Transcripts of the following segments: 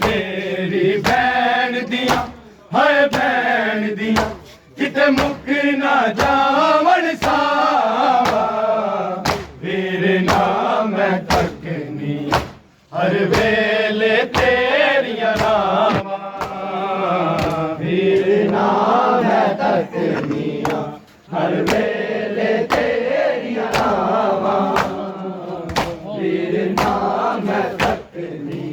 तेरी भैन दिया है भैन दिया किते मुक ना जावन सावा वीर नाम तकनी हर वेले तेरिया नामा वीर नाम तकनी हर वेले तेरिया नामा वीर नाम तकनी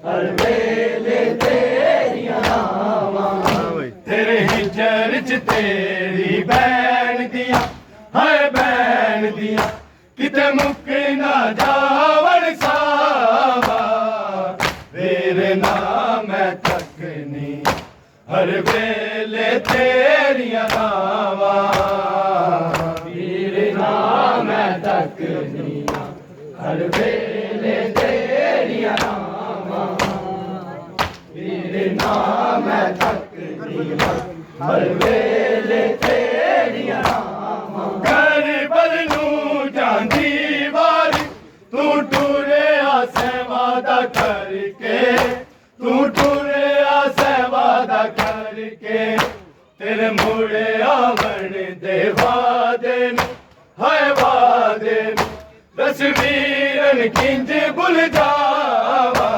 हर वेले तेरिया नामा तेरे हिजर च तेरी भैन दिया है भैन दिया किते मुक ना जावन सावा वीर नाम तकनी हर वेले तेरिया नामा वीर नाम तकनी हर वेले तेरिया नामा वीर नाम तकनी हर वेले तेरिया नामा घर बलनू जांदी वारी तू टूरे आसे वादा करके तू टूरे आसे वादा करके तेरे मुड़े आवन दे वादे है वादे तस्वीरन किंज भुल जावा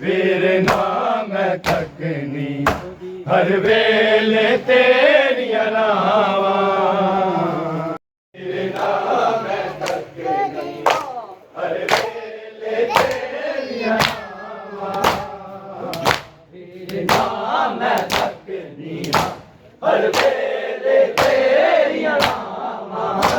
वीर नाम तकनी हर वेले तेरिया नावा वीर नाम तकनी हर वेले तेरिया नावा वीर नाम तकनी हर वेले तेरिया नावा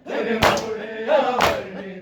तेरे मुड़े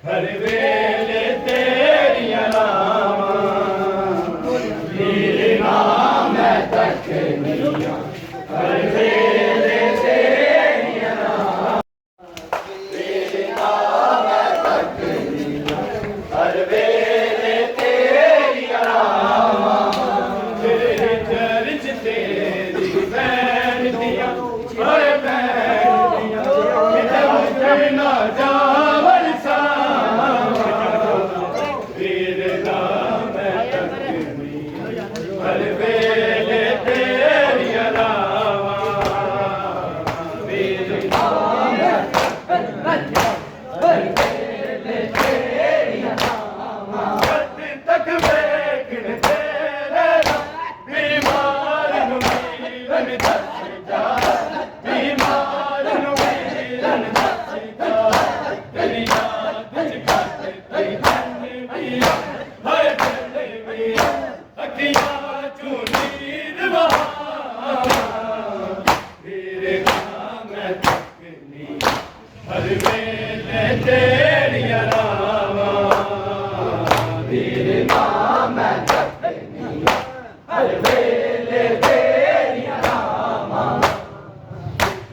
ਹਰ ਵੇਲੇ ਤੇਰੀਆਂ ਨਾਵਾਂ ਮੇਰੇ ਨਾਮ ਮੈਂ ਤੱਕਨੀਆਂ ਹਰ ਵੇਲੇ ਤੇਰੀਆਂ ਨਾਵਾਂ ਮੇਰੇ ਨਾਮ ਮੈਂ ਤੱਕਨੀਆਂ ਹਰ ਵੇਲੇ ਤੇਰੀਆਂ ਨਾਵਾਂ ਤੇਰੇ ਚਰਚ ਤੇਰੀ ਭੈਣ ਦੀਆਂ ਹਰ ਭੈਣ ਦੀਆਂ ਕਿਤੇ ਮੁਝੇ ਨਾ ਜਾਵਣ ਹਰ ਵੇਲੇ ਤੇਰੀਆਂ ਨਾਵਾਂ ਮੇਰੇ ਨਾਮ ਹਰ ਵੇਲੇ ਤੇਰੀਆਂ ਨਾਵਾਂ ਕਦ ਤੱਕ ਵੇਖਣ ਤੇਰੇ ਬਿਮਾਰ ਨੂੰ ਮਿਲਣ ਦੱਸ ਜਾ ਬਿਮਾਰ ਨੂੰ ਮਿਲਣ ਦੱਸ ਜਾ ਤੇਰੀ ਯਾਦ ਚ ਕੱਟ ਤੇਰੀ ਧਨ ਵੀ ਹਰ ਵੇਲੇ ਵੀ ਅੱਖੀਆਂ ਹਰ ਵੇਲੇ ਤੇਰੀਆਂ ਨਾਵਾਂ ਮੇਰੇ ਨਾਮ ਮੈਂ ਜਪਨੀ ਹਰ ਵੇਲੇ ਤੇਰੀਆਂ ਨਾਵਾਂ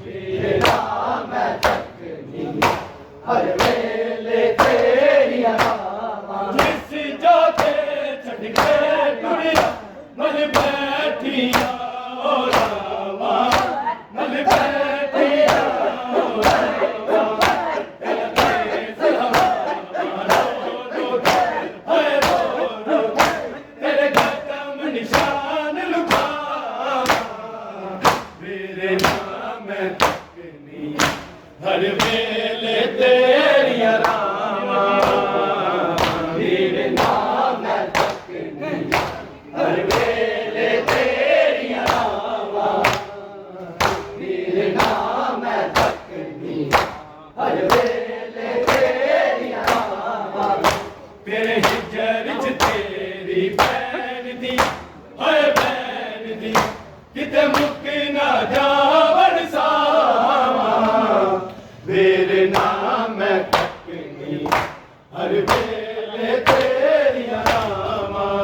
ਮੇਰੇ ਨਾਮ ਮੈਂ ਜਪਨੀ ਹਰ ਵੇਲੇ ਤੇਰੀਆਂ ਨਾਵਾਂ ਜਿਸ ਜੋਤੇ ਛੱਡ ਕੇ ਦੁਨੀਆ ਮਨ ਬੈਠੀਆਂ ਓ ਰਾਵਾ ਮਨ ਬੈਠੀਆਂ ਹਰ ਵੇਲੇ ਤੇਰੀਆਂ ਨਾਵਾਂ ਮੇਰੇ ਨਾਮ ਮੈਂ ਤੱਕਨੀ ਹਰ ਵੇਲੇ ਤੇਰੀਆਂ ਨਾਵਾਂ ਮੇਰੇ ਨਾਮ ਮੈਂ ਤੱਕਨੀ ਹਰ ਵੇਲੇ ਤੇਰੀਆਂ ਨਾਵਾਂ ਤੇਰੇ ਹਿਜਰ ਚ ਤੇਰੀ ਭੈਣ ਦੀ ਹਾਏ ਭੈਣ ਦੀ ਕਿਤੇ ਮੁੱਕ ਨਾ ਜਾਵਣ ਸਾਵਾਂ ਮੇਰੇ ਨਾਮ ਮੈਂ ਤੱਕਨੀ ਹਰ ਵੇਲੇ ਤੇਰੀਆਂ ਨਾਵਾਂ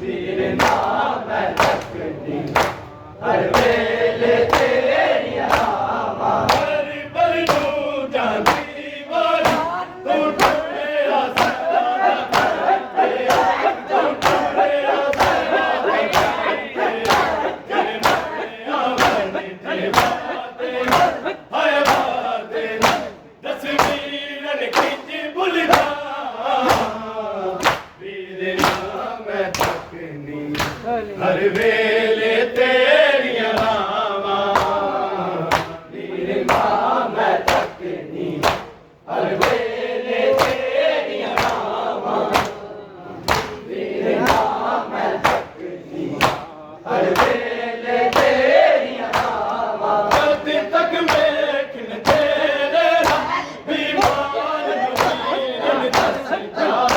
ਮੇਰੇ ਨਾਮ ਮੈਂ ਤੱਕਨੀ ਹਰ ਵੇਲੇ ਤੇਰੀਆਂ ਨਾਵਾਂ ਹਰ ਪਲ ਨੂੰ ਜਾਂਦੀ ਵਾਰੀ ਤੂੰ ਟੁੱਟਿਆ ਸਦਾ ਕਰਕੇ ਤੂੰ ਟੁੱਟਿਆ ਸਦਾ ਕਰਕੇ ਜਨ ਮੈਂ ਆਵਣ ਤੇ ਬਾਤੇ ਹਾਏ ਬਾਤੇ ਤਸਵੀਰਨ ਖਿੱਚ ਭੁੱਲਦਾ ਮੇਰੇ ਨਾਮ ਮੈਂ ਤੱਕਨੀ ਹਰ ਵੇਲੇ ਤੇਰੀਆਂ ਨਾਵਾਂ ਮੇਰੇ ਨਾਮ ਮੈਂ ਤੱਕਨੀ ਹਰ ਵੇਲੇ ਤੇਰੀਆਂ ਨਾਵਾਂ ਮੇਰੇ ਨਾਮ ਮੈਂ ਤੱਕਨੀ ਹਰ ਵੇਲੇ ਤੇਰੀਆਂ ਨਾਵਾਂ ਕਦ ਤੱਕ ਵੇਖਣ ਤੇਰੇ ਬਿਮਾਰ ਨੂੰ ਮਿਲਣ ਦੱਸ ਜਾ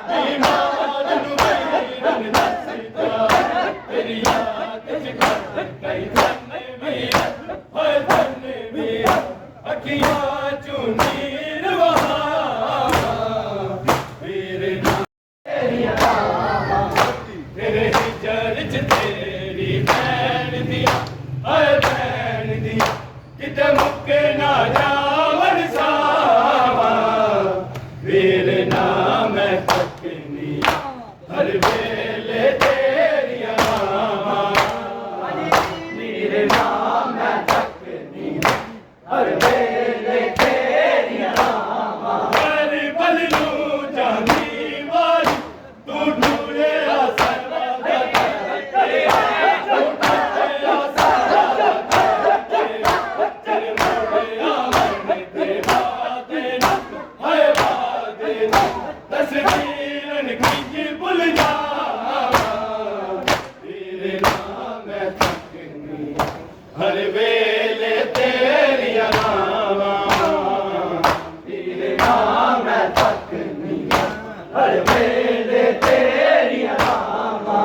ਬਿਮਾਰ ਨੂੰ ਮਿਲਣ ਦੱਸ ਜਾ ਤੇਰੀ तस्वीरन की भुल जावा तेरे नाम मैं तकनी हर वेले तेरिया नावा तेरे नाम मैं तकनी हर वेले तेरिया नावा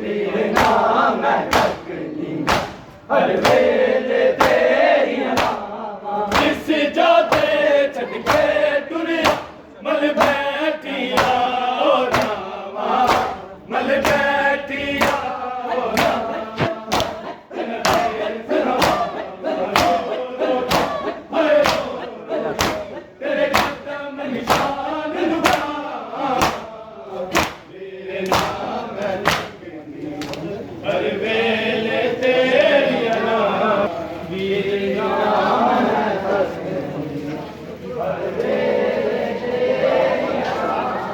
तेरे नाम मैं तकनी हर वेले तेरिया नावा जिस जाते छड़ के दुनिया मल बैठिया ओ रामा मल बैठिया ओ रामा तेरे कदम निशान लुगा तेरे नाम है तकनी हर वेले तेरिया नाम तेरे नाम है तकनी हर वेले तेरिया नाम